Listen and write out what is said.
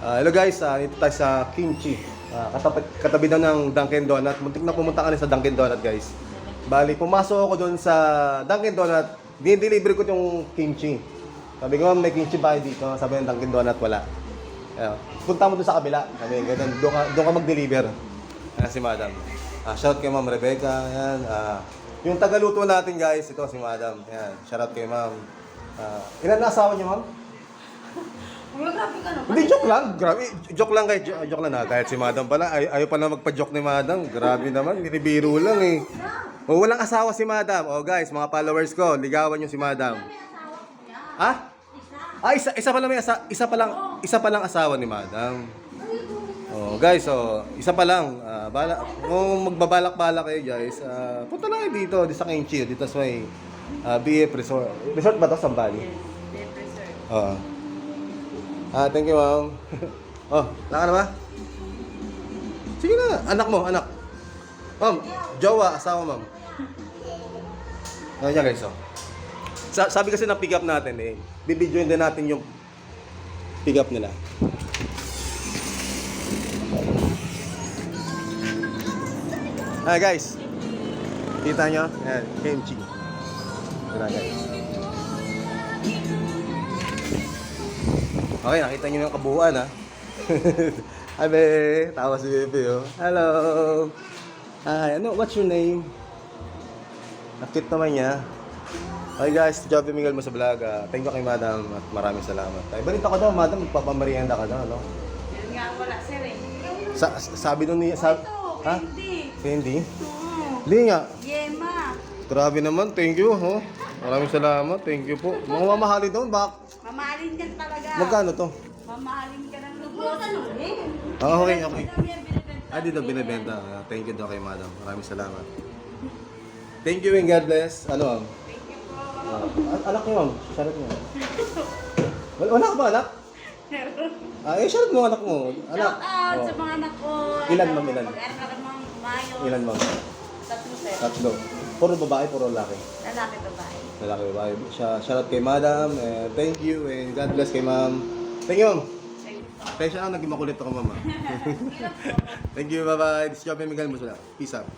Hello guys, dito tayo sa Kimchi. Katabi daw ng Dunkin Donut. Muntik na pumunta kami sa Dunkin Donut guys. Bali, pumasok ako doon sa Dunkin Donut. Dinideliver ko yung kimchi. Sabi ko, may kimchi ba dito? Sabi ng Dunkin Donut, wala. Punta mo doon sa kabila. Sabi ko, doon ka mag-deliver. Ayan si Madam. Shout kay Ma'am Rebecca. Ayan. Yung tagaluto natin guys, ito si Madam. Ayan. Shout out kay Ma'am. Ilan na asawa niyo, Ma'am? Grabe ka naman. Hindi, joke lang. Grabe. Joke lang guys. Joke lang na. Kahit si Madam pala, ayaw pa na magpa-joke ni Madam. Grabe naman. Binibiro lang eh. Walang asawa si Madam. Guys, mga followers ko, ligawan niyo si Madam. Ha? Isa pa lang asawa ni Madam. Guys, isa pa lang. Kung magbabalak-balak kayo guys, punta lang kayo dito sa Kimchi, dito sa may BF Resort. Resort ba 'to, Sambali? BF Resort. Oo. Thank you, Ma'am. Laka na ba? Sige na, anak mo, anak. Ma'am, jowa, asawa, Ma'am. Yan guys, sabi kasi ng pick up natin bibidyoin din natin yung pick up nila. Guys, kita nyo? Yan, Kimchi. Yan guys. Okay, nakita nyo yung kabuuan ha. Abe, tawa si Bebe Hello. What's your name? Nakit naman niya. Okay guys, Joby Miguel mo sa vlog. Thank you kay Madam at maraming salamat. Balita ko daw, Madam, magpapamerienda ka daw, no? Yan nga wala sir eh. Sabi nun niya, ha? Hindi. Hindi? Hindi nga. Yema. Grabe naman, thank you, ho. Maraming salamat, thank you po. Mga mamahali doon, Mamahalin ka talaga. magkano to? Mamahalin ka ng lubos. Okay. Dito binibenta. Thank you daw kay Madam. Maraming salamat. Thank you and God bless. Ano? Thank you po. Anak niyo, Ma'am. Shoutout niyo. Wala ka ba anak? Meron. Shoutout mo anak mo. Anak. Shout out sa mga anak ko. Ilan, Ma'am, ilan? Mag-aral ka ng mayo. Ilan, Ma'am? 3 sir. 3. Puro babae, puro lalaki. Lalaki babae. Lalaki, babae. Shoutout kay Madam. Thank you and God bless kay Ma'am. Thank you, Ma'am. Thank you po. Kaya siya naging makulit ako, Ma'am. Thank you, bye-bye. This is Joby Miguel Musula. Peace out.